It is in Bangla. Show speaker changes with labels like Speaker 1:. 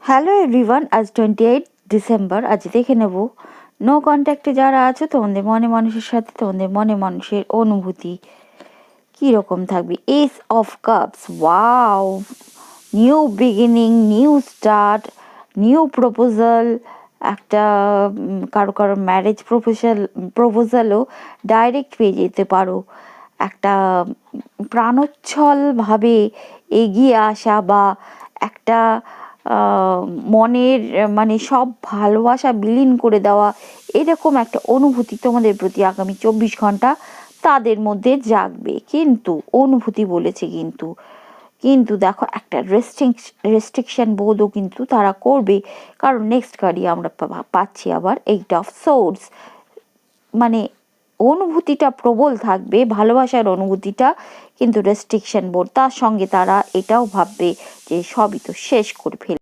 Speaker 1: হ্যালো এভরিওয়ান, আজ 28 ডিসেম্বর। আজ দেখে নেব নো কন্ট্যাক্টে যারা আছো তোমাদের মনে মানুষের সাথে তোমাদের মনে মানুষের অনুভূতি কীরকম থাকবে। S of cups, wow, new beginning, new start, new proposal, একটা কারো কারো ম্যারেজ প্রপোজালও ডাইরেক্ট পেয়ে যেতে পারো। একটা প্রাণোচ্ছলভাবে এগিয়ে আসা বা একটা মনের মানে সব ভালোবাসা বিলীন করে দেওয়া, এরকম একটা অনুভূতি তোমাদের প্রতি আগামী 24 ঘন্টা তাদের মধ্যে জাগবে। কিন্তু অনুভূতি বলেছে, কিন্তু কিন্তু দেখো একটা রেস্ট্রিকশন বোধও কিন্তু তারা করবে, কারণ নেক্সট কার্ডই আমরা পাচ্ছি আবার 8 অফ সোর্ডস। মানে অনুভূতিটা প্রবল থাকবে, ভালোবাসার অনুভূতিটা, কিন্তু রেস্ট্রিকশন বোধ তার সঙ্গে তারা এটাও ভাববে যে সবই তো শেষ করে ফেলবে।